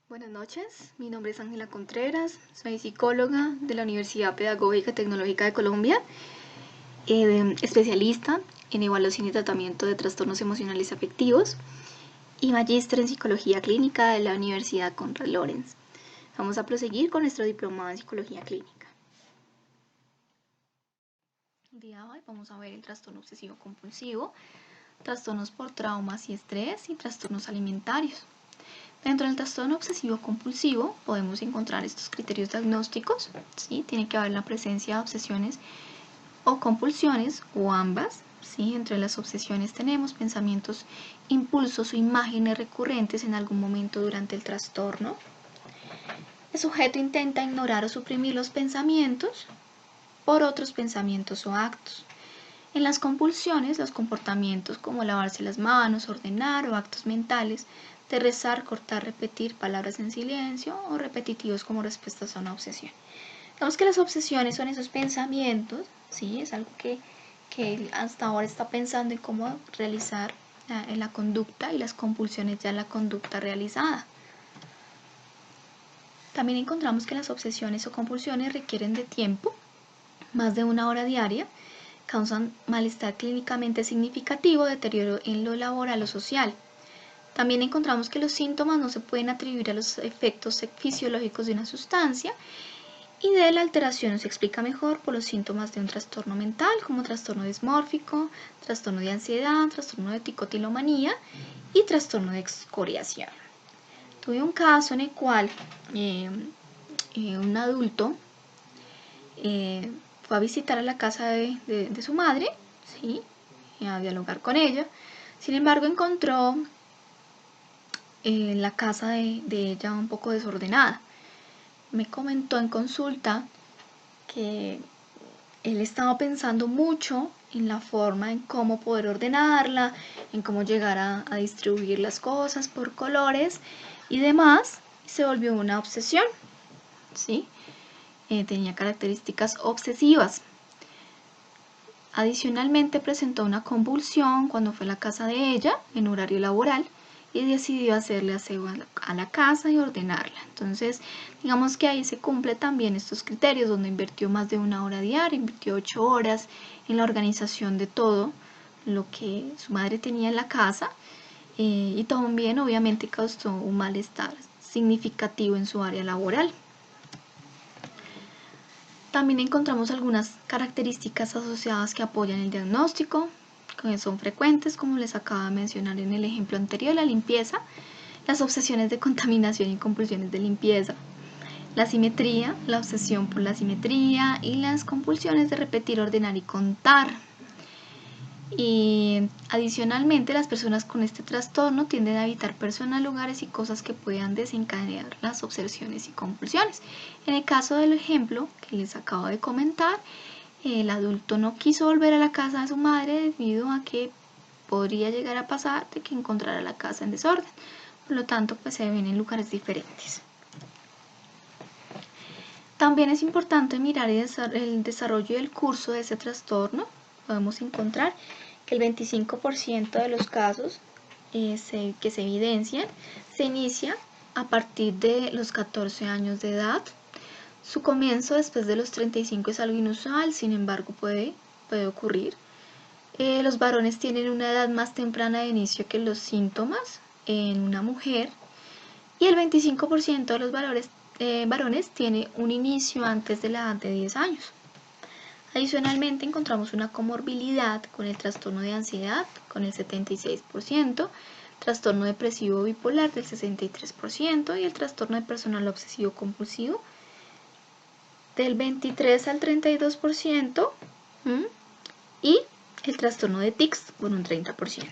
Buenas noches, mi nombre es Ángela Contreras, soy psicóloga de la Universidad Pedagógica y Tecnológica de Colombia, especialista en evaluación y tratamiento de trastornos emocionales y afectivos y magíster en psicología clínica de la Universidad Konrad Lorenz. Vamos a proseguir con nuestro diplomado en psicología clínica. El día de hoy vamos a ver el trastorno obsesivo compulsivo, trastornos por traumas y estrés y trastornos alimentarios. Dentro del trastorno obsesivo compulsivo podemos encontrar estos criterios diagnósticos, ¿sí? Tiene que haber la presencia de obsesiones o compulsiones o ambas, ¿sí? Entre las obsesiones tenemos pensamientos, impulsos o imágenes recurrentes en algún momento durante el trastorno. El sujeto intenta ignorar o suprimir los pensamientos por otros pensamientos o actos. En las compulsiones, los comportamientos como lavarse las manos, ordenar o actos mentales de rezar, cortar, repetir palabras en silencio o repetitivos como respuestas a una obsesión. Digamos que las obsesiones son esos pensamientos, ¿sí? Es algo que él hasta ahora está pensando en cómo realizar la conducta, y las compulsiones ya la conducta realizada. También encontramos que las obsesiones o compulsiones requieren de tiempo, más de 1 hora diaria, causan malestar clínicamente significativo, deterioro en lo laboral o social. También encontramos que los síntomas no se pueden atribuir a los efectos fisiológicos de una sustancia, y de la alteración se explica mejor por los síntomas de un trastorno mental como trastorno dismórfico, trastorno de ansiedad, trastorno de ticotilomanía y trastorno de excoriación. Tuve un caso en el cual un adulto fue a visitar a la casa de su madre, ¿sí? A dialogar con ella. Sin embargo, encontró la casa de ella un poco desordenada. Me comentó en consulta que él estaba pensando mucho en la forma en cómo poder ordenarla, en cómo llegar a distribuir las cosas por colores y demás, y se volvió una obsesión, ¿sí? Tenía características obsesivas. Adicionalmente presentó una convulsión cuando fue a la casa de ella en horario laboral y decidió hacerle aseo a la casa y ordenarla. Entonces, digamos que ahí se cumple también estos criterios, donde invirtió más de 1 hora diaria, invirtió 8 horas en la organización de todo lo que su madre tenía en la casa, y también obviamente causó un malestar significativo en su área laboral. También encontramos algunas características asociadas que apoyan el diagnóstico, que son frecuentes, como les acabo de mencionar en el ejemplo anterior: la limpieza, las obsesiones de contaminación y compulsiones de limpieza, la simetría, la obsesión por la simetría y las compulsiones de repetir, ordenar y contar. Y adicionalmente, las personas con este trastorno tienden a evitar personas, lugares y cosas que puedan desencadenar las obsesiones y compulsiones. En el caso del ejemplo que les acabo de comentar, el adulto no quiso volver a la casa de su madre debido a que podría llegar a pasar de que encontrara la casa en desorden. Por lo tanto, pues se ven en lugares diferentes. También es importante mirar el desarrollo del curso de ese trastorno. Podemos encontrar que el 25% de los casos que se evidencian se inicia a partir de los 14 años de edad. Su comienzo después de los 35 es algo inusual, sin embargo puede ocurrir. Los varones tienen una edad más temprana de inicio que los síntomas en una mujer, y el 25% de los varones tiene un inicio antes de la edad de 10 años. Adicionalmente, encontramos una comorbilidad con el trastorno de ansiedad con el 76%, trastorno depresivo bipolar del 63% y el trastorno de personal obsesivo compulsivo del 23 al 32%, y el trastorno de tics con un 30%.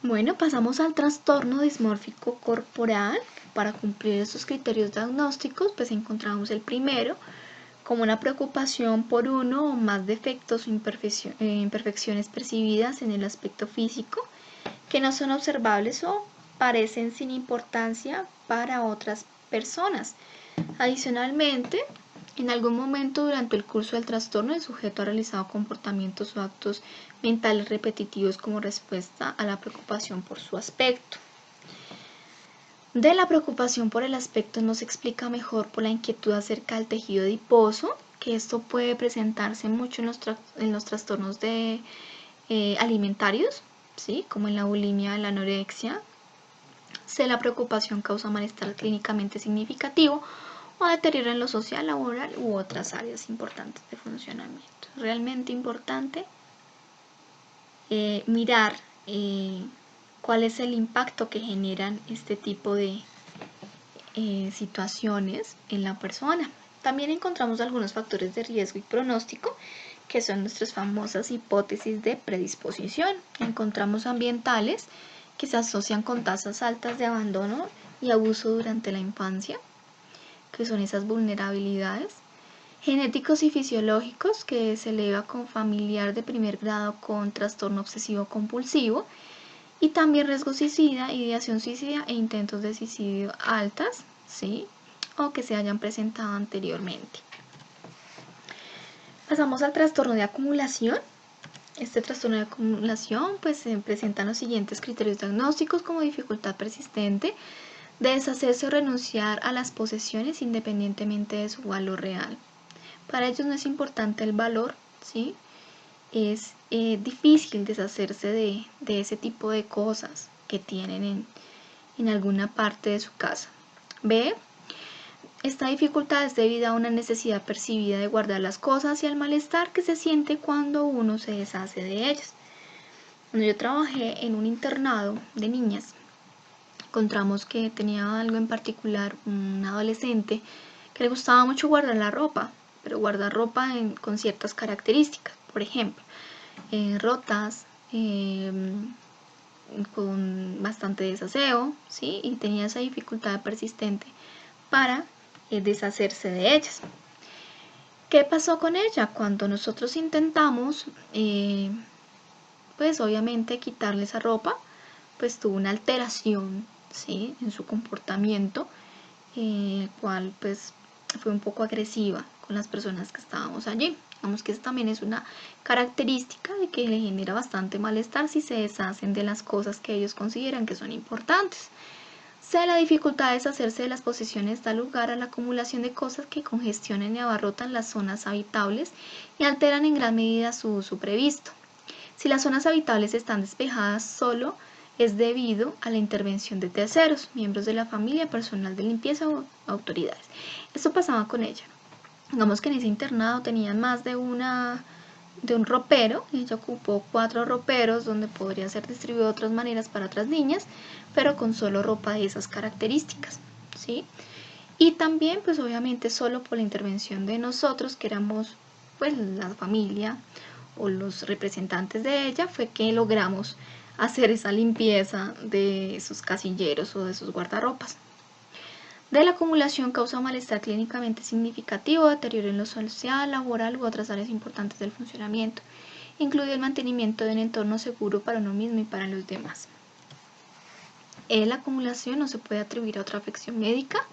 Bueno, pasamos al trastorno dismórfico corporal. Para cumplir esos criterios diagnósticos, pues encontramos el primero como una preocupación por uno o más defectos o imperfecciones percibidas en el aspecto físico que no son observables o parecen sin importancia para otras personas. Adicionalmente, en algún momento durante el curso del trastorno, el sujeto ha realizado comportamientos o actos mentales repetitivos como respuesta a la preocupación por su aspecto. De la preocupación por el aspecto nos explica mejor por la inquietud acerca del tejido adiposo, que esto puede presentarse mucho en los trastornos alimentarios, ¿sí? Como en la bulimia, la anorexia. C, la preocupación causa malestar clínicamente significativo o deterioro en lo social, laboral u otras áreas importantes de funcionamiento. Realmente importante mirar cuál es el impacto que generan este tipo de situaciones en la persona. También encontramos algunos factores de riesgo y pronóstico, que son nuestras famosas hipótesis de predisposición. Encontramos ambientales, que se asocian con tasas altas de abandono y abuso durante la infancia, que son esas vulnerabilidades. Genéticos y fisiológicos, que se eleva con familiar de primer grado con trastorno obsesivo compulsivo, y también riesgo suicida, ideación suicida e intentos de suicidio altas, ¿sí? O que se hayan presentado anteriormente. Pasamos al trastorno de acumulación. Este trastorno de acumulación pues se presentan los siguientes criterios diagnósticos, como dificultad persistente de deshacerse o renunciar a las posesiones independientemente de su valor real. Para ellos no es importante el valor, ¿sí? Es difícil deshacerse de ese tipo de cosas que tienen en alguna parte de su casa. B, esta dificultad es debida a una necesidad percibida de guardar las cosas y al malestar que se siente cuando uno se deshace de ellas. Cuando yo trabajé en un internado de niñas, encontramos que tenía algo en particular, un adolescente que le gustaba mucho guardar la ropa, pero guardar ropa con ciertas características. Por ejemplo, rotas, con bastante desaseo, ¿sí? Y tenía esa dificultad persistente para deshacerse de ellas. ¿Qué pasó con ella? Cuando nosotros intentamos, pues obviamente quitarle esa ropa, pues tuvo una alteración, ¿sí? En su comportamiento, el cual pues fue un poco agresiva con las personas que estábamos allí. Digamos que esa también es una característica de que le genera bastante malestar si se deshacen de las cosas que ellos consideran que son importantes. C, la dificultad de deshacerse de las posesiones da lugar a la acumulación de cosas que congestionan y abarrotan las zonas habitables y alteran en gran medida su uso previsto. Si las zonas habitables están despejadas, solo es debido a la intervención de terceros, miembros de la familia, personal de limpieza o autoridades. Esto pasaba con ella. Digamos que en ese internado tenían más de un ropero, ella ocupó 4 roperos donde podría ser distribuido de otras maneras para otras niñas, pero con solo ropa de esas características, ¿sí? Y también pues obviamente solo por la intervención de nosotros, que éramos pues la familia o los representantes de ella, fue que logramos hacer esa limpieza de esos casilleros o de esos guardarropas. De la acumulación causa malestar clínicamente significativo, deterioro en lo social, laboral u otras áreas importantes del funcionamiento, incluido el mantenimiento de un entorno seguro para uno mismo y para los demás. La acumulación no se puede atribuir a otra afección médica.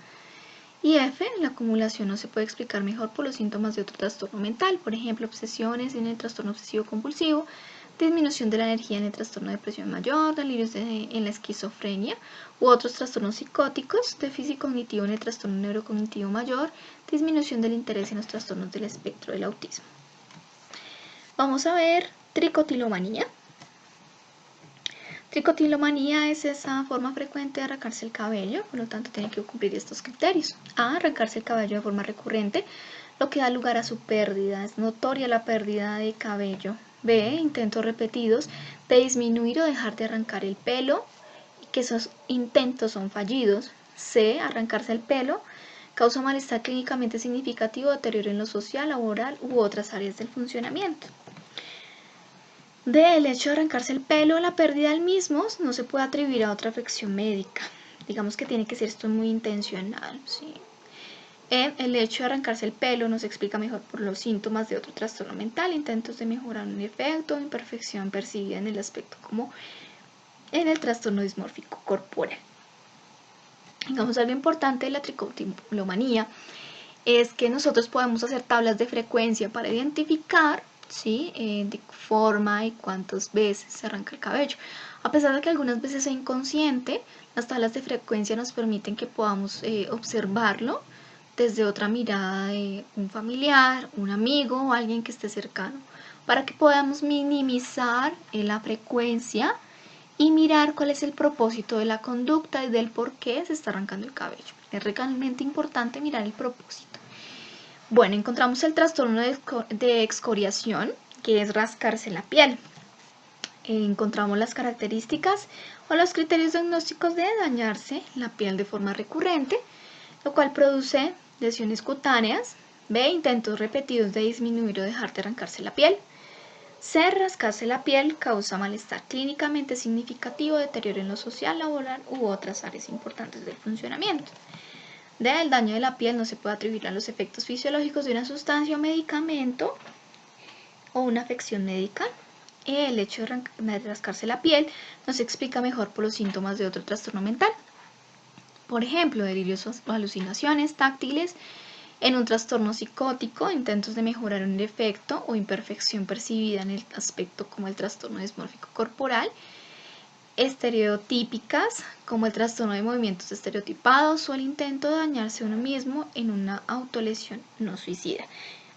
Y F, la acumulación no se puede explicar mejor por los síntomas de otro trastorno mental, por ejemplo, obsesiones en el trastorno obsesivo compulsivo, disminución de la energía en el trastorno de depresión mayor, delirios en la esquizofrenia u otros trastornos psicóticos, déficit cognitivo en el trastorno neurocognitivo mayor, disminución del interés en los trastornos del espectro del autismo. Vamos a ver tricotilomanía. Tricotilomanía es esa forma frecuente de arrancarse el cabello, por lo tanto tiene que cumplir estos criterios. A, arrancarse el cabello de forma recurrente, lo que da lugar a su pérdida. Es notoria la pérdida de cabello. B, intentos repetidos de disminuir o dejar de arrancar el pelo y que esos intentos son fallidos. C, arrancarse el pelo causa malestar clínicamente significativo, deterioro en lo social, laboral u otras áreas del funcionamiento. D, el hecho de arrancarse el pelo, la pérdida del mismo no se puede atribuir a otra afección médica. Digamos que tiene que ser esto muy intencional, ¿sí? El hecho de arrancarse el pelo nos explica mejor por los síntomas de otro trastorno mental, intentos de mejorar un efecto, imperfección percibida en el aspecto como en el trastorno dismórfico corporal. Digamos, algo importante de la tricotilomanía es que nosotros podemos hacer tablas de frecuencia para identificar, ¿sí? De forma y cuántas veces se arranca el cabello. A pesar de que algunas veces es inconsciente, las tablas de frecuencia nos permiten que podamos observarlo desde otra mirada de un familiar, un amigo o alguien que esté cercano, para que podamos minimizar la frecuencia y mirar cuál es el propósito de la conducta y del por qué se está arrancando el cabello. Es realmente importante mirar el propósito. Bueno, encontramos el trastorno de excoriación, que es rascarse la piel. Encontramos las características o los criterios diagnósticos de dañarse la piel de forma recurrente, lo cual produce lesiones cutáneas. B, intentos repetidos de disminuir o dejar de arrancarse la piel. C, rascarse la piel causa malestar clínicamente significativo, deterioro en lo social, laboral u otras áreas importantes del funcionamiento. D, el daño de la piel no se puede atribuir a los efectos fisiológicos de una sustancia o medicamento o una afección médica. E, el hecho de rascarse la piel no se explica mejor por los síntomas de otro trastorno mental. Por ejemplo, delirios o alucinaciones táctiles. En un trastorno psicótico, intentos de mejorar un defecto o imperfección percibida en el aspecto como el trastorno dismórfico corporal. Estereotípicas, como el trastorno de movimientos estereotipados o el intento de dañarse a uno mismo en una autolesión no suicida.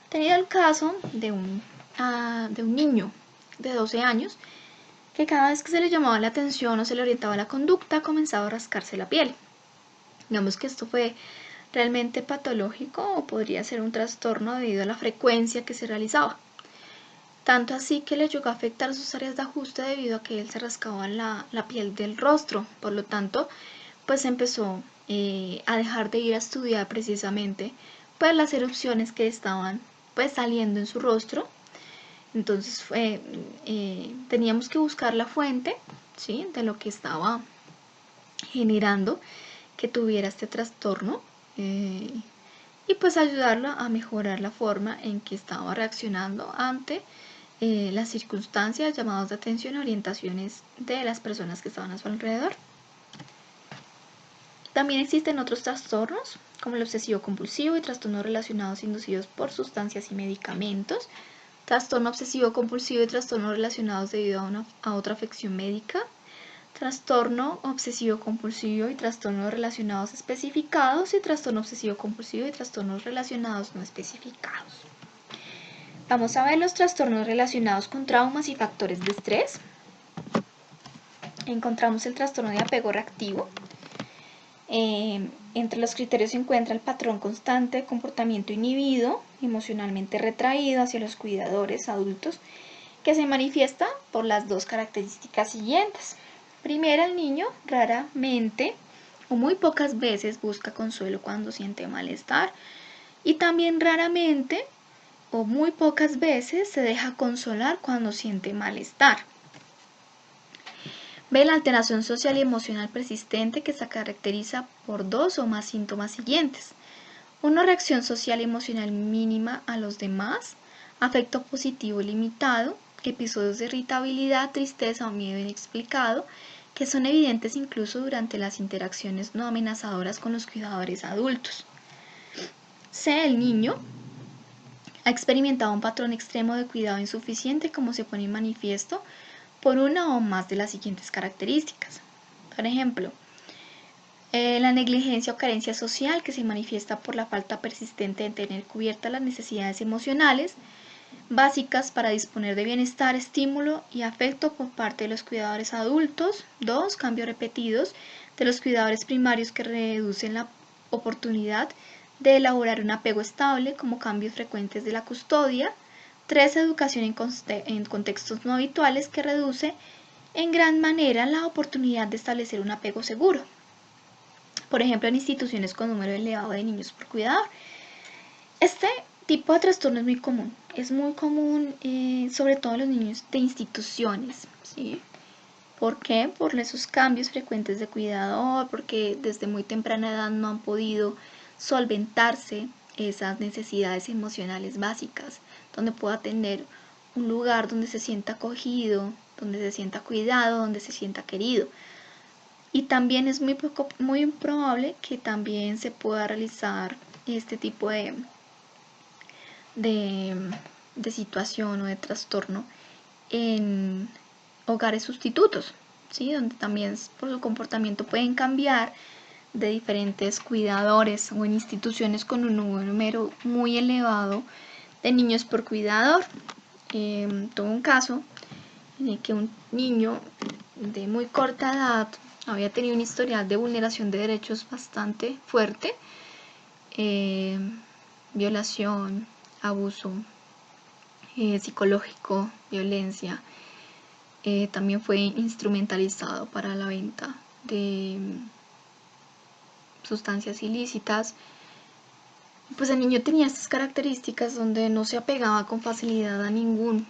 He tenido el caso de un niño de 12 años que cada vez que se le llamaba la atención o se le orientaba la conducta comenzaba a rascarse la piel. Digamos que esto fue realmente patológico o podría ser un trastorno debido a la frecuencia que se realizaba. Tanto así que le llegó a afectar sus áreas de ajuste debido a que él se rascaba la piel del rostro. Por lo tanto, pues empezó a dejar de ir a estudiar precisamente pues las erupciones que estaban pues saliendo en su rostro. Entonces teníamos que buscar la fuente, ¿sí?, de lo que estaba generando que tuviera este trastorno y pues ayudarlo a mejorar la forma en que estaba reaccionando ante las circunstancias, llamados de atención y orientaciones de las personas que estaban a su alrededor. También existen otros trastornos como el obsesivo compulsivo y trastornos relacionados inducidos por sustancias y medicamentos. Trastorno obsesivo compulsivo y trastornos relacionados debido a otra afección médica. Trastorno obsesivo compulsivo y trastornos relacionados especificados y trastorno obsesivo compulsivo y trastornos relacionados no especificados. Vamos a ver los trastornos relacionados con traumas y factores de estrés. Encontramos el trastorno de apego reactivo. Entre los criterios se encuentra el patrón constante de comportamiento inhibido, emocionalmente retraído hacia los cuidadores adultos, que se manifiesta por las dos características siguientes. Primera, el niño raramente o muy pocas veces busca consuelo cuando siente malestar y también raramente o muy pocas veces se deja consolar cuando siente malestar. B, la alteración social y emocional persistente que se caracteriza por dos o más síntomas siguientes. Una reacción social y emocional mínima a los demás, afecto positivo limitado, episodios de irritabilidad, tristeza o miedo inexplicado, que son evidentes incluso durante las interacciones no amenazadoras con los cuidadores adultos. C, el niño ha experimentado un patrón extremo de cuidado insuficiente como se pone en manifiesto por una o más de las siguientes características. Por ejemplo, la negligencia o carencia social que se manifiesta por la falta persistente de tener cubiertas las necesidades emocionales básicas para disponer de bienestar, estímulo y afecto por parte de los cuidadores adultos. 2. Cambios repetidos de los cuidadores primarios que reducen la oportunidad de elaborar un apego estable, como cambios frecuentes de la custodia. 3. Educación en contextos no habituales que reduce en gran manera la oportunidad de establecer un apego seguro. Por ejemplo, en instituciones con número elevado de niños por cuidador. Este tipo de trastorno es muy común. Es muy común, sobre todo en los niños de instituciones, ¿sí? ¿Por qué? Por esos cambios frecuentes de cuidador, porque desde muy temprana edad no han podido solventarse esas necesidades emocionales básicas, donde pueda tener un lugar donde se sienta acogido, donde se sienta cuidado, donde se sienta querido. Y también es muy probable que también se pueda realizar este tipo de situación o de trastorno en hogares sustitutos, ¿sí? Donde también por su comportamiento pueden cambiar de diferentes cuidadores o en instituciones con un número muy elevado de niños por cuidador. Tuve un caso en el que un niño de muy corta edad había tenido un historial de vulneración de derechos bastante fuerte, violación, abuso psicológico, violencia. También fue instrumentalizado para la venta de sustancias ilícitas. Pues el niño tenía estas características donde no se apegaba con facilidad a ninguna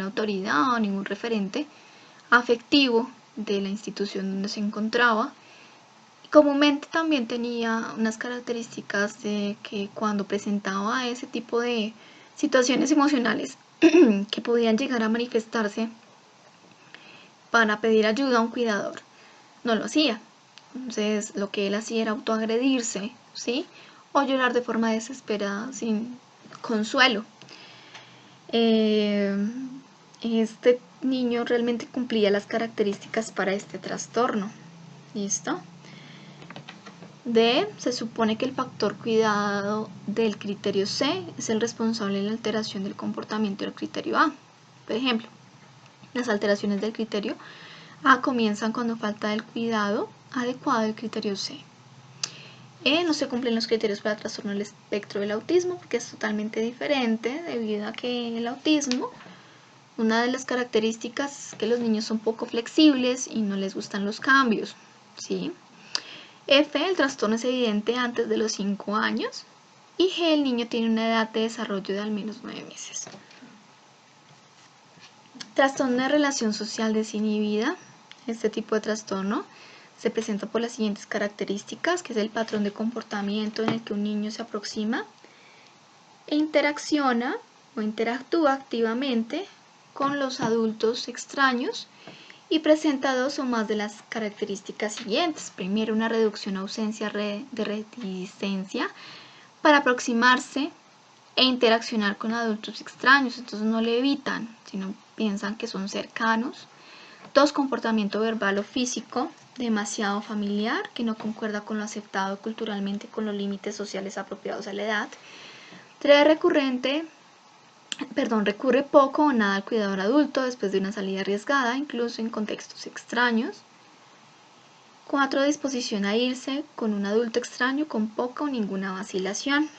autoridad o ningún referente afectivo de la institución donde se encontraba. Comúnmente también tenía unas características de que cuando presentaba ese tipo de situaciones emocionales que podían llegar a manifestarse para pedir ayuda a un cuidador, no lo hacía. Entonces lo que él hacía era autoagredirse, ¿sí? O llorar de forma desesperada, sin consuelo. Este niño realmente cumplía las características para este trastorno. ¿Listo? Se supone que el factor cuidado del criterio C es el responsable de la alteración del comportamiento del criterio A. Por ejemplo, las alteraciones del criterio A comienzan cuando falta el cuidado adecuado del criterio C. No se cumplen los criterios para el trastorno del espectro del autismo porque es totalmente diferente debido a que el autismo, una de las características es que los niños son poco flexibles y no les gustan los cambios, ¿sí? F, el trastorno es evidente antes de los 5 años. Y G, el niño tiene una edad de desarrollo de al menos 9 meses. Trastorno de relación social desinhibida. Este tipo de trastorno se presenta por las siguientes características, que es el patrón de comportamiento en el que un niño se aproxima e interacciona o interactúa activamente con los adultos extraños y presenta dos o más de las características siguientes. Primero, una reducción o ausencia de reticencia para aproximarse e interaccionar con adultos extraños, entonces no le evitan, sino piensan que son cercanos. 2, comportamiento verbal o físico demasiado familiar, que no concuerda con lo aceptado culturalmente con los límites sociales apropiados a la edad. 3, recurre poco o nada al cuidador adulto después de una salida arriesgada, incluso en contextos extraños. 4, disposición a irse con un adulto extraño con poca o ninguna vacilación.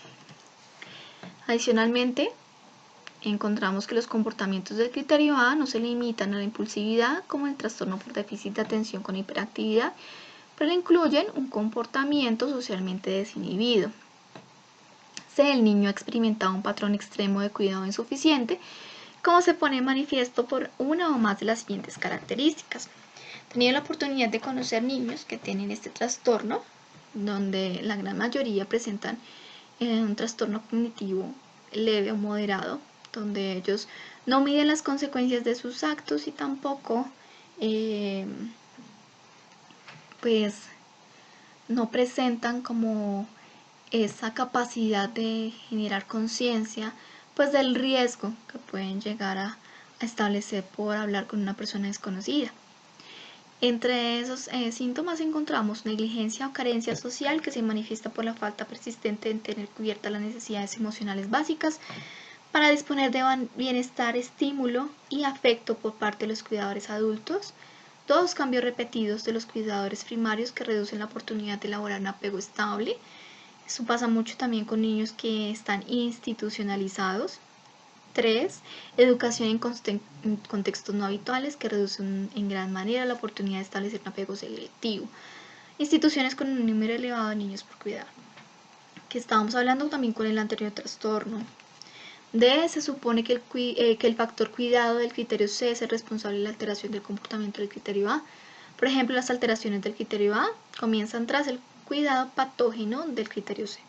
Adicionalmente, encontramos que los comportamientos del criterio A no se limitan a la impulsividad como el trastorno por déficit de atención con hiperactividad, pero incluyen un comportamiento socialmente desinhibido. C, el niño ha experimentado un patrón extremo de cuidado insuficiente, como se pone en manifiesto por una o más de las siguientes características. He tenido la oportunidad de conocer niños que tienen este trastorno, donde la gran mayoría presentan un trastorno cognitivo leve o moderado, donde ellos no miden las consecuencias de sus actos y tampoco pues no presentan como esa capacidad de generar conciencia pues del riesgo que pueden llegar a establecer por hablar con una persona desconocida. Entre esos síntomas encontramos negligencia o carencia social que se manifiesta por la falta persistente en tener cubiertas las necesidades emocionales básicas para disponer de bienestar, estímulo y afecto por parte de los cuidadores adultos. 2, cambios repetidos de los cuidadores primarios que reducen la oportunidad de elaborar un apego estable. Eso pasa mucho también con niños que están institucionalizados. 3, educación en contextos no habituales que reducen en gran manera la oportunidad de establecer un apego selectivo. Instituciones con un número elevado de niños por cuidar, que estábamos hablando también con el anterior trastorno. D, se supone que el factor cuidado del criterio C es el responsable de la alteración del comportamiento del criterio A. Por ejemplo, las alteraciones del criterio A comienzan tras el cuidado patógeno del criterio C.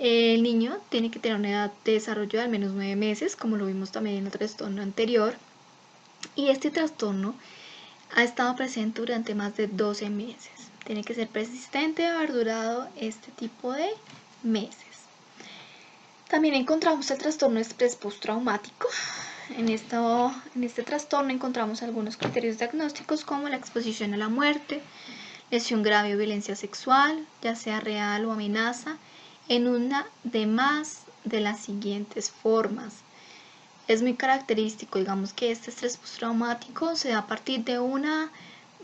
El niño tiene que tener una edad de desarrollo de al menos 9 meses, como lo vimos también en el trastorno anterior. Y este trastorno ha estado presente durante más de 12 meses. Tiene que ser persistente y haber durado este tipo de meses. También encontramos el trastorno de estrés postraumático, en este trastorno encontramos algunos criterios diagnósticos como la exposición a la muerte, lesión grave o violencia sexual, ya sea real o amenaza, en una de más de las siguientes formas. Es muy característico, digamos que este estrés postraumático se da a partir de una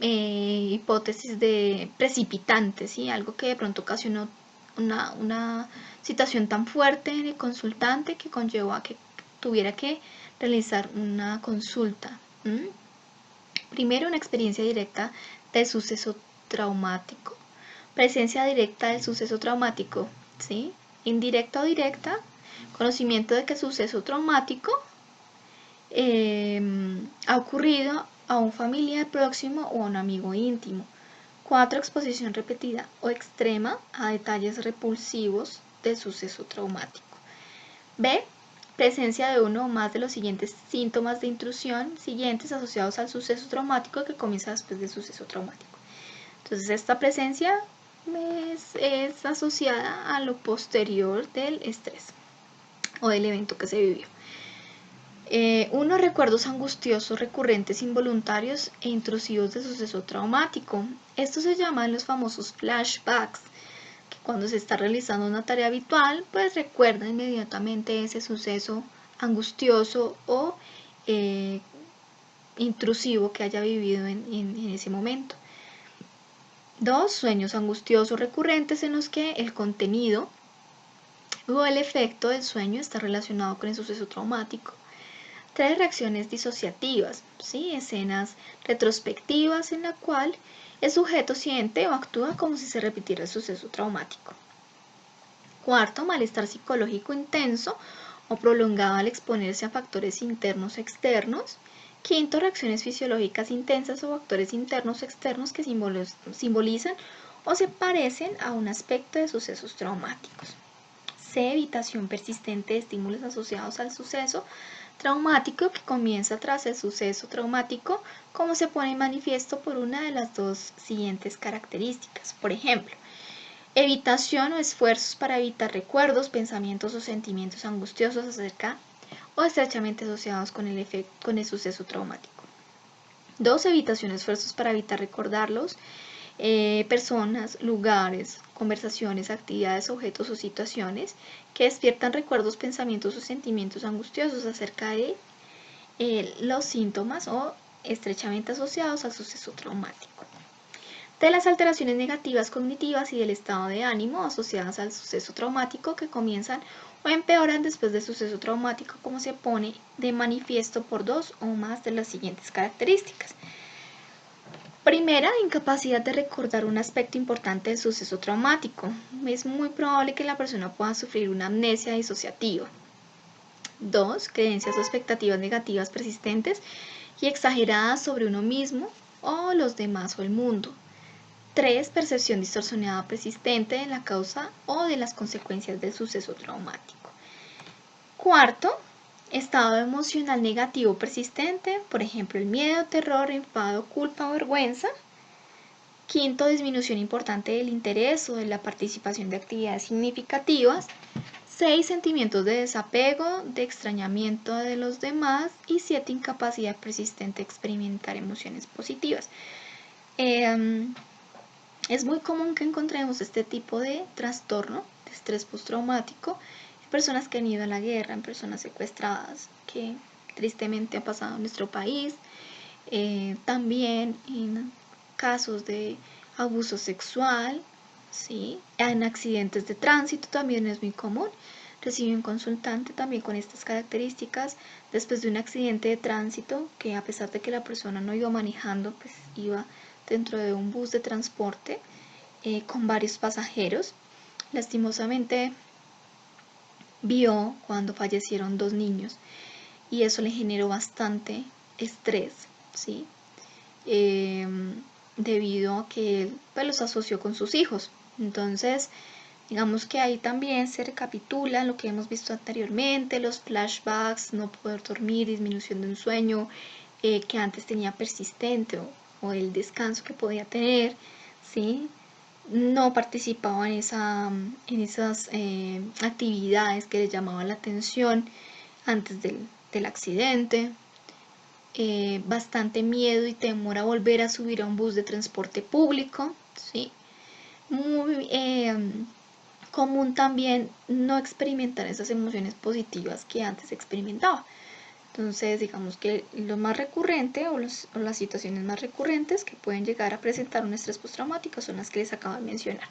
hipótesis de precipitante, ¿sí? Algo que de pronto ocasionó una situación tan fuerte en el consultante que conllevó a que tuviera que realizar una consulta. Primero, una experiencia directa del suceso traumático. Presencia directa del suceso traumático, ¿sí? Indirecta o directa, conocimiento de que el suceso traumático ha ocurrido a un familiar próximo o a un amigo íntimo. 4. Exposición repetida o extrema a detalles repulsivos del suceso traumático. B. Presencia de uno o más de los siguientes síntomas de intrusión siguientes asociados al suceso traumático que comienza después del suceso traumático. Entonces, esta presencia es asociada a lo posterior del estrés o del evento que se vivió. 1. Recuerdos angustiosos recurrentes, involuntarios e intrusivos de suceso traumático. Estos se llaman los famosos flashbacks, que cuando se está realizando una tarea habitual, pues recuerda inmediatamente ese suceso angustioso o intrusivo que haya vivido en ese momento. 2. Sueños angustiosos recurrentes en los que el contenido o el efecto del sueño está relacionado con el suceso traumático. 3. Reacciones disociativas, ¿sí? Escenas retrospectivas en la cual el sujeto siente o actúa como si se repitiera el suceso traumático. 4. Malestar psicológico intenso o prolongado al exponerse a factores internos o externos. 5. Reacciones fisiológicas intensas o factores internos o externos que simbolizan o se parecen a un aspecto de sucesos traumáticos. 6. Evitación persistente de estímulos asociados al suceso traumático que comienza tras el suceso traumático, como se pone en manifiesto por una de las dos siguientes características. Por ejemplo, evitación o esfuerzos para evitar recuerdos, pensamientos o sentimientos angustiosos acerca o estrechamente asociados con el suceso traumático. 2. Evitación o esfuerzos para evitar recordarlos, personas, lugares, conversaciones, actividades, objetos o situaciones que despiertan recuerdos, pensamientos o sentimientos angustiosos acerca de los síntomas o estrechamente asociados al suceso traumático. De las alteraciones negativas cognitivas y del estado de ánimo asociadas al suceso traumático que comienzan o empeoran después del suceso traumático, como se pone de manifiesto por dos o más de las siguientes características. Primera, incapacidad de recordar un aspecto importante del suceso traumático. Es muy probable que la persona pueda sufrir una amnesia disociativa. 2. Creencias o expectativas negativas persistentes y exageradas sobre uno mismo o los demás o el mundo. 3. Percepción distorsionada persistente de la causa o de las consecuencias del suceso traumático. 4. Estado emocional negativo persistente, por ejemplo, el miedo, terror, enfado, culpa o vergüenza. 5. Disminución importante del interés o de la participación de actividades significativas. 6. Sentimientos de desapego, de extrañamiento de los demás. Y 7. Incapacidad persistente de experimentar emociones positivas. Es muy común que encontremos este tipo de trastorno de estrés postraumático en personas que han ido a la guerra, en personas secuestradas, que tristemente ha pasado en nuestro país, también en casos de abuso sexual, ¿sí? En accidentes de tránsito también es muy común. Recibe un consultante también con estas características después de un accidente de tránsito que, a pesar de que la persona no iba manejando, pues iba dentro de un bus de transporte con varios pasajeros. Lastimosamente vio cuando fallecieron 2 niños y eso le generó bastante estrés, ¿sí? Debido a que él pues, los asoció con sus hijos. Entonces, digamos que ahí también se recapitula lo que hemos visto anteriormente, los flashbacks, no poder dormir, disminución de un sueño que antes tenía persistente o el descanso que podía tener, ¿sí? No participaba en esas actividades que le llamaban la atención antes del del accidente, bastante miedo y temor a volver a subir a un bus de transporte público, ¿sí? Muy común también no experimentar esas emociones positivas que antes experimentaba. Entonces, digamos que lo más recurrente o las situaciones más recurrentes que pueden llegar a presentar un estrés postraumático son las que les acabo de mencionar.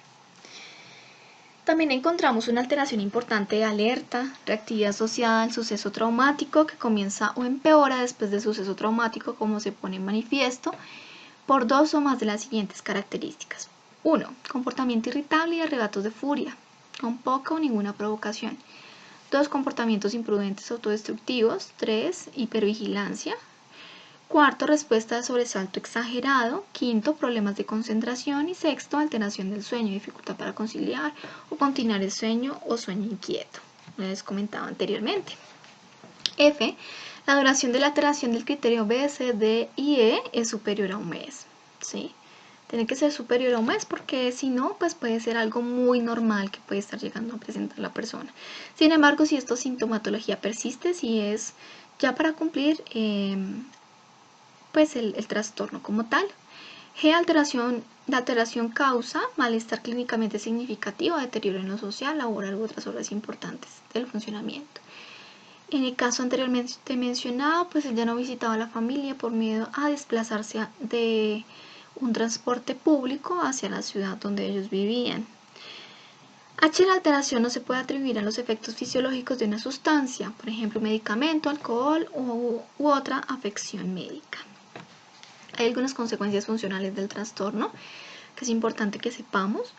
También encontramos una alteración importante de alerta, reactividad asociada al suceso traumático que comienza o empeora después del suceso traumático, como se pone en manifiesto, por dos o más de las siguientes características. 1. Comportamiento irritable y arrebatos de furia, con poca o ninguna provocación. 2. Comportamientos imprudentes autodestructivos. 3. Hipervigilancia. 4. Respuesta de sobresalto exagerado. 5. Problemas de concentración. Y 6. Alteración del sueño, dificultad para conciliar o continuar el sueño o sueño inquieto. Les comentaba anteriormente. F. La duración de la alteración del criterio B, C, D y E es superior a un mes. ¿Sí? Tiene que ser superior a un mes porque si no, pues puede ser algo muy normal que puede estar llegando a presentar la persona. Sin embargo, si esta sintomatología persiste, si es ya para cumplir pues el trastorno como tal. G. La alteración causa malestar clínicamente significativo, deterioro en lo social, laboral u otras horas importantes del funcionamiento. En el caso anteriormente mencionado, pues él ya no visitaba a la familia por miedo a desplazarse de un transporte público hacia la ciudad donde ellos vivían. H. La alteración no se puede atribuir a los efectos fisiológicos de una sustancia, por ejemplo, medicamento, alcohol u otra afección médica. Hay algunas consecuencias funcionales del trastorno que es importante que sepamos.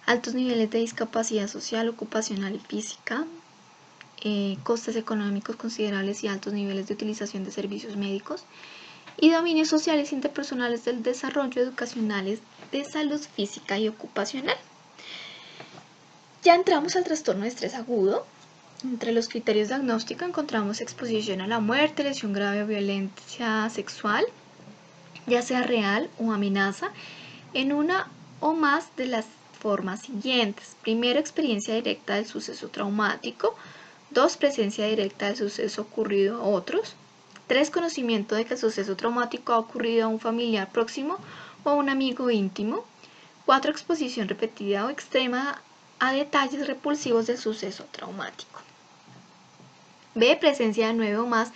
Altos niveles de discapacidad social, ocupacional y física, costes económicos considerables y altos niveles de utilización de servicios médicos, y dominios sociales e interpersonales del desarrollo educacionales de salud física y ocupacional. Ya entramos al trastorno de estrés agudo. Entre los criterios diagnósticos encontramos exposición a la muerte, lesión grave o violencia sexual, ya sea real o amenaza, en una o más de las formas siguientes. Primero, experiencia directa del suceso traumático. 2. Presencia directa del suceso ocurrido a otros. 3. Conocimiento de que el suceso traumático ha ocurrido a un familiar próximo o a un amigo íntimo. 4. Exposición repetida o extrema a detalles repulsivos del suceso traumático. B. Presencia de 9 o más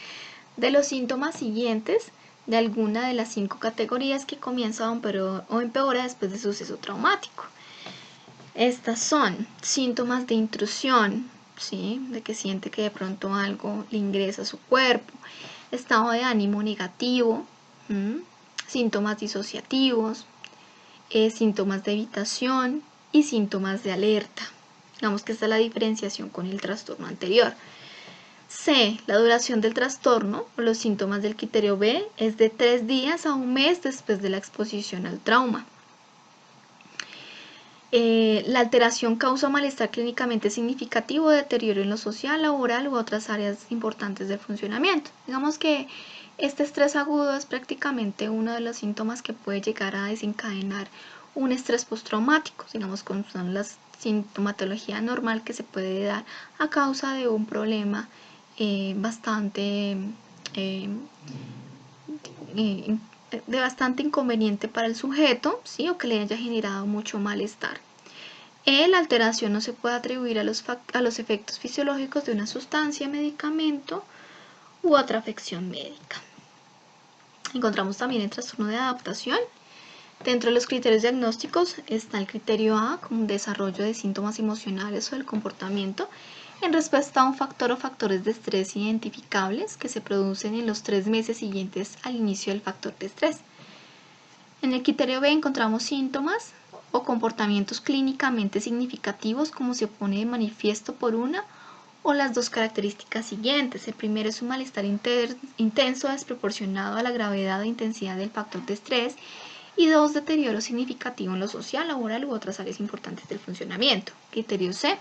de los síntomas siguientes de alguna de las 5 categorías que comienza o empeora después del suceso traumático. Estas son síntomas de intrusión, ¿sí? De que siente que de pronto algo le ingresa a su cuerpo, estado de ánimo negativo, síntomas disociativos, síntomas de evitación y síntomas de alerta. Digamos que esta es la diferenciación con el trastorno anterior. C. La duración del trastorno o los síntomas del criterio B es de 3 días a un mes después de la exposición al trauma. La alteración causa malestar clínicamente significativo, deterioro en lo social, laboral u otras áreas importantes del funcionamiento. Digamos que este estrés agudo es prácticamente uno de los síntomas que puede llegar a desencadenar un estrés postraumático, digamos, con la sintomatología normal que se puede dar a causa de un problema bastante inconveniente para el sujeto, ¿sí? O que le haya generado mucho malestar. La alteración no se puede atribuir a los efectos fisiológicos de una sustancia, medicamento u otra afección médica. Encontramos también el trastorno de adaptación. Dentro de los criterios diagnósticos está el criterio A como un desarrollo de síntomas emocionales o del comportamiento en respuesta a un factor o factores de estrés identificables que se producen en los 3 meses siguientes al inicio del factor de estrés. En el criterio B encontramos síntomas o comportamientos clínicamente significativos como se pone de manifiesto por una o las dos características siguientes. El primero es un malestar intenso desproporcionado a la gravedad e intensidad del factor de estrés, y 2. Deterioro significativo en lo social, laboral u otras áreas importantes del funcionamiento. Criterio C.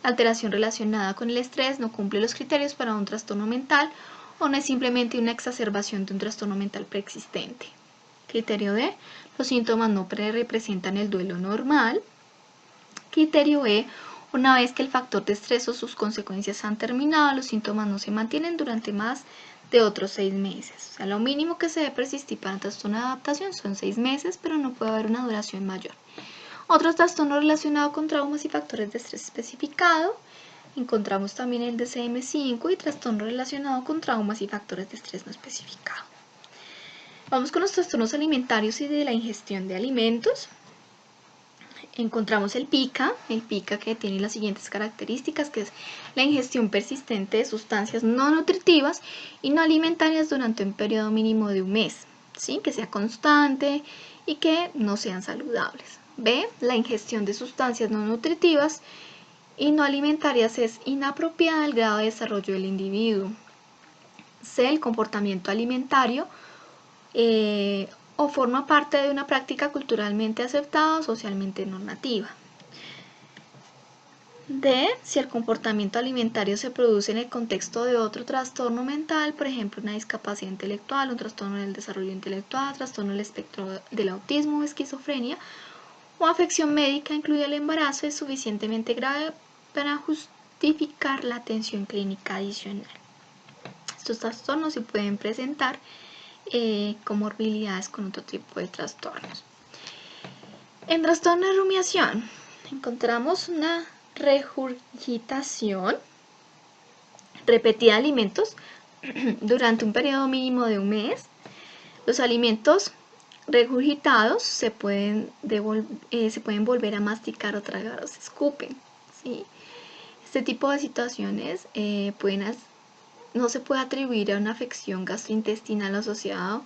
La alteración relacionada con el estrés no cumple los criterios para un trastorno mental o no es simplemente una exacerbación de un trastorno mental preexistente. Criterio D. Los síntomas no representan el duelo normal. Criterio E. Una vez que el factor de estrés o sus consecuencias han terminado, los síntomas no se mantienen durante más de otros 6 meses. O sea, lo mínimo que se debe persistir para un trastorno de adaptación son 6 meses, pero no puede haber una duración mayor. Otros trastornos relacionados con traumas y factores de estrés especificado. Encontramos también el DSM-5 y trastorno relacionado con traumas y factores de estrés no especificado. Vamos con los trastornos alimentarios y de la ingestión de alimentos. Encontramos el PICA que tiene las siguientes características, que es la ingestión persistente de sustancias no nutritivas y no alimentarias durante un periodo mínimo de un mes, ¿sí? Que sea constante y que no sean saludables. B, la ingestión de sustancias no nutritivas y no alimentarias es inapropiada al grado de desarrollo del individuo. C, el comportamiento alimentario o forma parte de una práctica culturalmente aceptada o socialmente normativa. D, si el comportamiento alimentario se produce en el contexto de otro trastorno mental, por ejemplo una discapacidad intelectual, un trastorno del desarrollo intelectual, trastorno del espectro del autismo o esquizofrenia, o afección médica incluida el embarazo, es suficientemente grave para justificar la atención clínica adicional. Estos trastornos se pueden presentar comorbilidades con otro tipo de trastornos. En trastorno de rumiación encontramos una regurgitación repetida de alimentos durante un periodo mínimo de un mes. Los alimentos regurgitados se pueden volver a masticar o tragar o se escupen, ¿sí? Este tipo de situaciones no se puede atribuir a una afección gastrointestinal asociada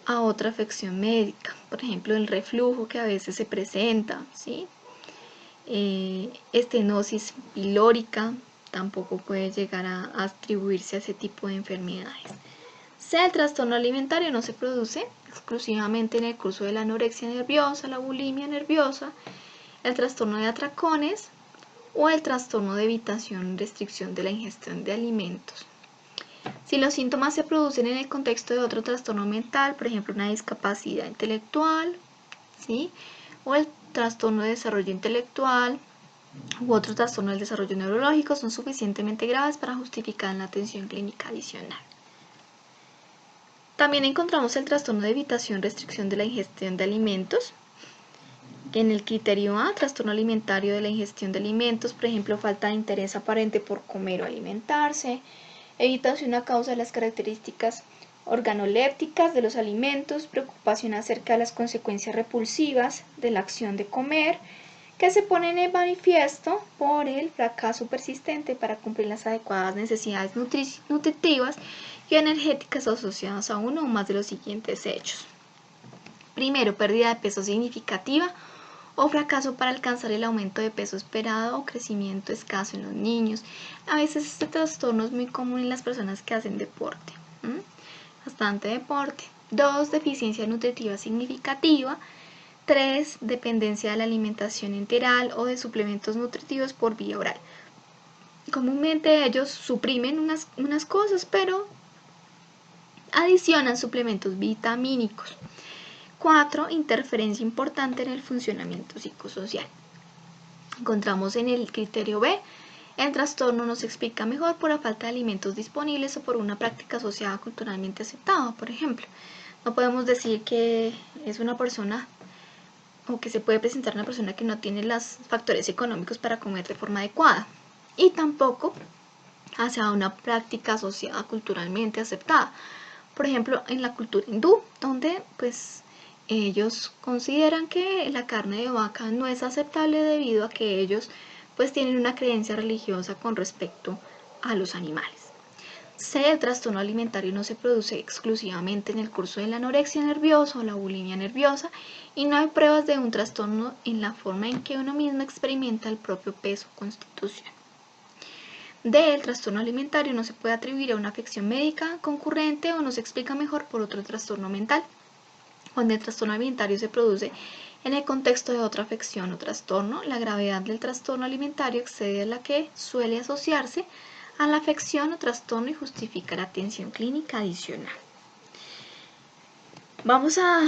a otra afección médica, por ejemplo el reflujo que a veces se presenta, ¿sí? Estenosis pilórica tampoco puede llegar a atribuirse a ese tipo de enfermedades. El trastorno alimentario no se produce exclusivamente en el curso de la anorexia nerviosa, la bulimia nerviosa, el trastorno de atracones o el trastorno de evitación y restricción de la ingestión de alimentos. Si los síntomas se producen en el contexto de otro trastorno mental, por ejemplo una discapacidad intelectual, ¿sí? O el trastorno de desarrollo intelectual u otro trastorno del desarrollo neurológico, son suficientemente graves para justificar la atención clínica adicional. También encontramos el trastorno de evitación, restricción de la ingestión de alimentos. En el criterio A, trastorno alimentario de la ingestión de alimentos, por ejemplo, falta de interés aparente por comer o alimentarse, evitación a causa de las características organolépticas de los alimentos, preocupación acerca de las consecuencias repulsivas de la acción de comer, que se ponen en manifiesto por el fracaso persistente para cumplir las adecuadas necesidades nutritivas y energéticas asociadas a uno o más de los siguientes hechos. Primero, pérdida de peso significativa o fracaso para alcanzar el aumento de peso esperado o crecimiento escaso en los niños. A veces este trastorno es muy común en las personas que hacen deporte, bastante deporte. 2, deficiencia nutritiva significativa. 3, dependencia de la alimentación enteral o de suplementos nutritivos por vía oral. Comúnmente ellos suprimen unas cosas, pero adicionan suplementos vitamínicos. 4, interferencia importante en el funcionamiento psicosocial. Encontramos en el criterio B, el trastorno no se explica mejor por la falta de alimentos disponibles o por una práctica asociada culturalmente aceptada, por ejemplo. No podemos decir que es una persona o que se puede presentar una persona que no tiene los factores económicos para comer de forma adecuada, y tampoco hacia una práctica asociada culturalmente aceptada. Por ejemplo, en la cultura hindú, donde pues ellos consideran que la carne de vaca no es aceptable debido a que ellos pues tienen una creencia religiosa con respecto a los animales. C, el trastorno alimentario no se produce exclusivamente en el curso de la anorexia nerviosa o la bulimia nerviosa y no hay pruebas de un trastorno en la forma en que uno mismo experimenta el propio peso o constitución. D, el trastorno alimentario no se puede atribuir a una afección médica concurrente o no se explica mejor por otro trastorno mental. Cuando el trastorno alimentario se produce en el contexto de otra afección o trastorno, la gravedad del trastorno alimentario excede a la que suele asociarse a la afección o trastorno y justifica la atención clínica adicional. Vamos a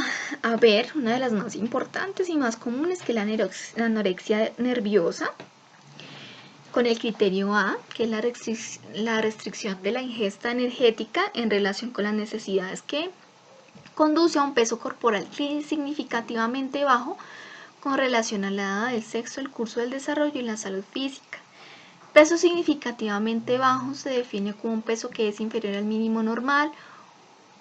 ver una de las más importantes y más comunes, que es la anorexia nerviosa. con el criterio A, que es la restricción de la ingesta energética en relación con las necesidades, que conduce a un peso corporal significativamente bajo con relación a la edad, el sexo, el curso del desarrollo y la salud física. Peso significativamente bajo se define como un peso que es inferior al mínimo normal.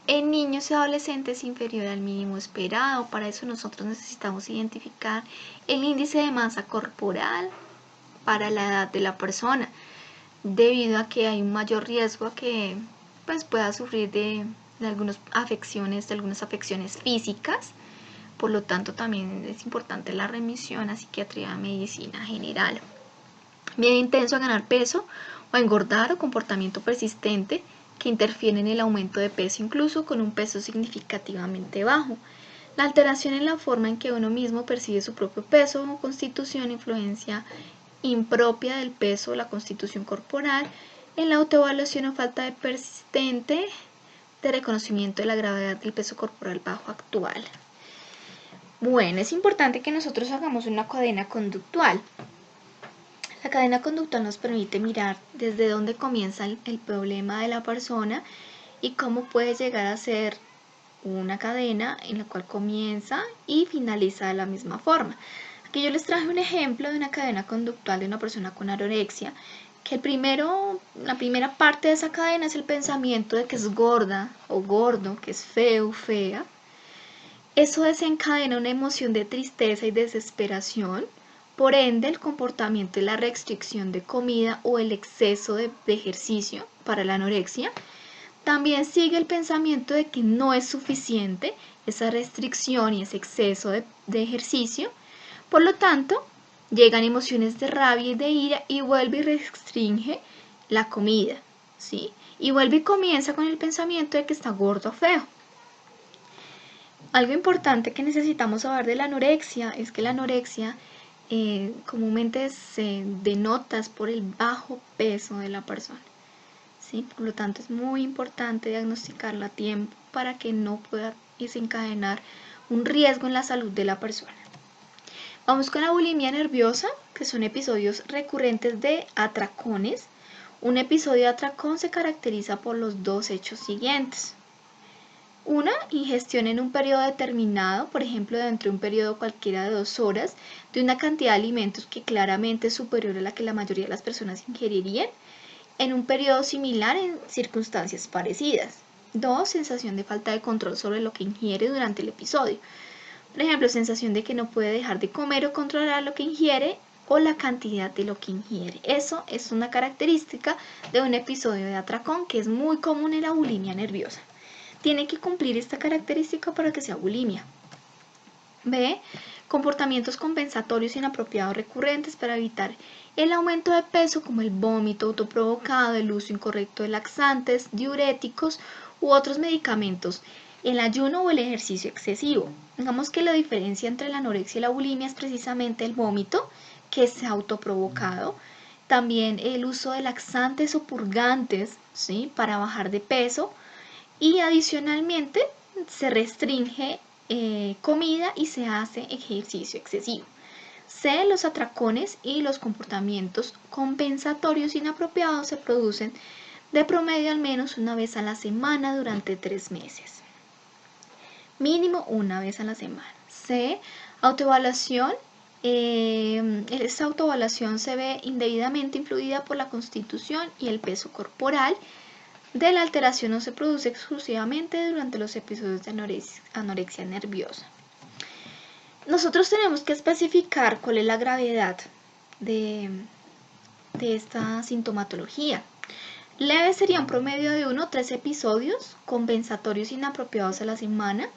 En niños y adolescentes inferior al mínimo esperado. Para eso nosotros necesitamos identificar el índice de masa corporal para la edad de la persona, debido a que hay un mayor riesgo a que pueda sufrir de algunas afecciones físicas. Por lo tanto, también es importante la remisión a psiquiatría, medicina general. Miedo intenso a ganar peso o a engordar o comportamiento persistente que interfiere en el aumento de peso, incluso con un peso significativamente bajo. La alteración en la forma en que uno mismo percibe su propio peso o constitución, influencia impropia del peso o la constitución corporal, en la autoevaluación o falta de persistente de reconocimiento de la gravedad del peso corporal bajo actual. Bueno, es importante que nosotros hagamos una cadena conductual. La cadena conductual nos permite mirar desde dónde comienza el problema de la persona y cómo puede llegar a ser una cadena en la cual comienza y finaliza de la misma forma. Aquí yo les traje un ejemplo de una cadena conductual de una persona con anorexia, que la primera parte de esa cadena es el pensamiento de que es gorda o gordo, que es feo, fea. Eso desencadena una emoción de tristeza y desesperación. Por ende, el comportamiento y la restricción de comida o el exceso de ejercicio para la anorexia. También sigue el pensamiento de que no es suficiente esa restricción y ese exceso de ejercicio. Por lo tanto, llegan emociones de rabia y de ira y vuelve y restringe la comida, ¿sí? Y vuelve y comienza con el pensamiento de que está gordo o feo. Algo importante que necesitamos saber de la anorexia es que la anorexia comúnmente se denota por el bajo peso de la persona, ¿sí? Por lo tanto, es muy importante diagnosticarla a tiempo para que no pueda desencadenar un riesgo en la salud de la persona. Vamos con la bulimia nerviosa, que son episodios recurrentes de atracones. Un episodio de atracón se caracteriza por los dos hechos siguientes. Una, ingestión en un periodo determinado, por ejemplo, dentro de un periodo cualquiera de 2 horas, de una cantidad de alimentos que claramente es superior a la que la mayoría de las personas ingerirían, en un periodo similar en circunstancias parecidas. 2, sensación de falta de control sobre lo que ingiere durante el episodio. Por ejemplo, sensación de que no puede dejar de comer o controlar lo que ingiere o la cantidad de lo que ingiere. Eso es una característica de un episodio de atracón que es muy común en la bulimia nerviosa. Tiene que cumplir esta característica para que sea bulimia. B. Comportamientos compensatorios inapropiados recurrentes para evitar el aumento de peso, como el vómito autoprovocado, el uso incorrecto de laxantes, diuréticos u otros medicamentos, el ayuno o el ejercicio excesivo. Digamos que la diferencia entre la anorexia y la bulimia es precisamente el vómito, que es autoprovocado. También el uso de laxantes o purgantes, ¿sí?, para bajar de peso. Y adicionalmente se restringe comida y se hace ejercicio excesivo. C. Los atracones y los comportamientos compensatorios inapropiados se producen de promedio al menos una vez a la semana durante 3 meses. Mínimo una vez a la semana. C. Autoevaluación. Esta autoevaluación se ve indebidamente influida por la constitución y el peso corporal. De la alteración no se produce exclusivamente durante los episodios de anorexia nerviosa. Nosotros tenemos que especificar cuál es la gravedad de esta sintomatología. Leve sería un promedio de 1 a 3 episodios compensatorios inapropiados a la semana.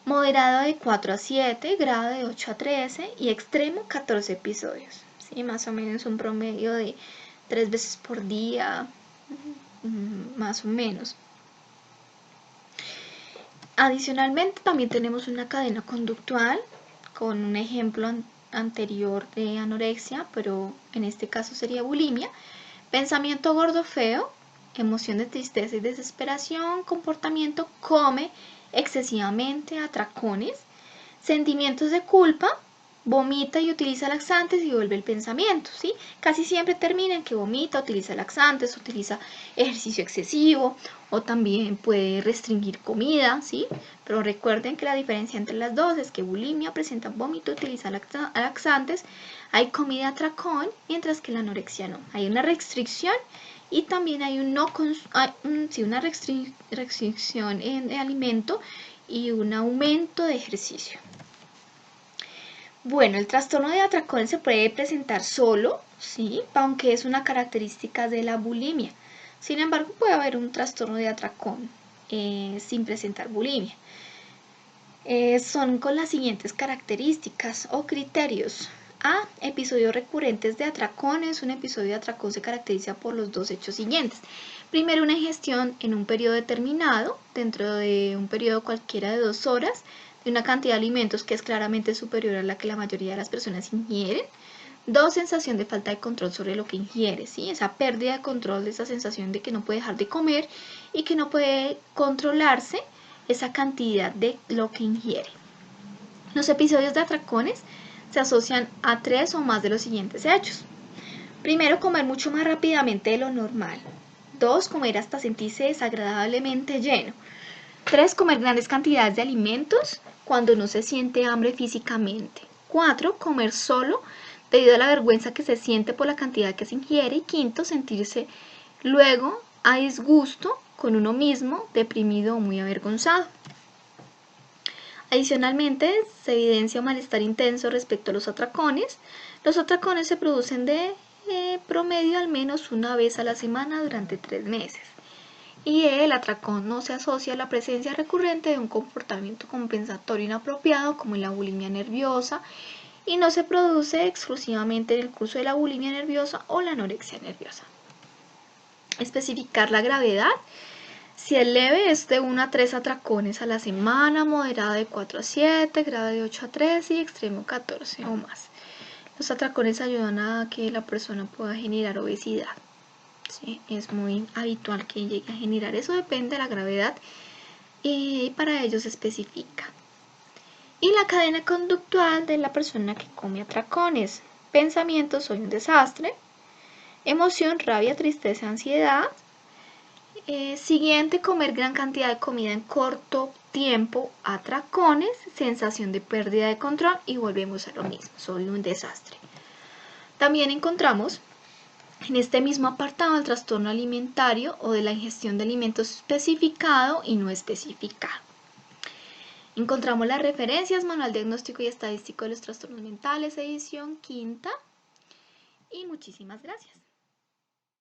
Moderado de 4 a 7, grave de 8 a 13 y extremo 14 episodios. ¿Sí? Más o menos un promedio de 3 veces por día, más o menos. Adicionalmente también tenemos una cadena conductual con un ejemplo anterior de anorexia, pero en este caso sería bulimia. Pensamiento gordo feo, emoción de tristeza y desesperación, comportamiento come excesivamente, atracones, sentimientos de culpa, vomita y utiliza laxantes y vuelve el pensamiento, ¿sí? Casi siempre termina en que vomita, utiliza laxantes, utiliza ejercicio excesivo o también puede restringir comida, ¿sí? Pero recuerden que la diferencia entre las dos es que bulimia presenta vómito, utiliza laxantes, hay comida atracón, mientras que la anorexia no. Hay una restricción y también hay una restricción en alimento y un aumento de ejercicio. Bueno, el trastorno de atracón se puede presentar solo, ¿sí? Aunque es una característica de la bulimia. Sin embargo, puede haber un trastorno de atracón sin presentar bulimia. Son con las siguientes características o criterios. A. Episodios recurrentes de atracones. Un episodio de atracón se caracteriza por los dos hechos siguientes. Primero, una ingestión en un periodo determinado, dentro de un periodo cualquiera de 2 horas, de una cantidad de alimentos que es claramente superior a la que la mayoría de las personas ingieren. 2. Sensación de falta de control sobre lo que ingiere, ¿sí? Esa pérdida de control, de esa sensación de que no puede dejar de comer y que no puede controlarse esa cantidad de lo que ingiere. Los episodios de atracones se asocian a 3 o más de los siguientes hechos. Primero, comer mucho más rápidamente de lo normal. 2. Comer hasta sentirse desagradablemente lleno. 3. Comer grandes cantidades de alimentos cuando no se siente hambre físicamente. 4. Comer solo debido a la vergüenza que se siente por la cantidad que se ingiere. Y 5. Sentirse luego a disgusto con uno mismo, deprimido o muy avergonzado. Adicionalmente, se evidencia un malestar intenso respecto a los atracones. Los atracones se producen de promedio al menos una vez a la semana durante 3 meses. Y el atracón no se asocia a la presencia recurrente de un comportamiento compensatorio inapropiado como la bulimia nerviosa y no se produce exclusivamente en el curso de la bulimia nerviosa o la anorexia nerviosa. Especificar la gravedad. Si es leve es de 1 a 3 atracones a la semana, moderada de 4 a 7, grave de 8 a 13 y extremo 14 o más. Los atracones ayudan a que la persona pueda generar obesidad. ¿Sí? Es muy habitual que llegue a generar, eso depende de la gravedad y para ello se especifica. Y la cadena conductual de la persona que come atracones: pensamiento, soy un desastre; emoción, rabia, tristeza, ansiedad; siguiente, comer gran cantidad de comida en corto tiempo, atracones; sensación de pérdida de control y volvemos a lo mismo, soy un desastre. También encontramos en este mismo apartado el trastorno alimentario o de la ingestión de alimentos especificado y no especificado. Encontramos las referencias: Manual Diagnóstico y Estadístico de los Trastornos Mentales, edición 5ª. Y muchísimas gracias.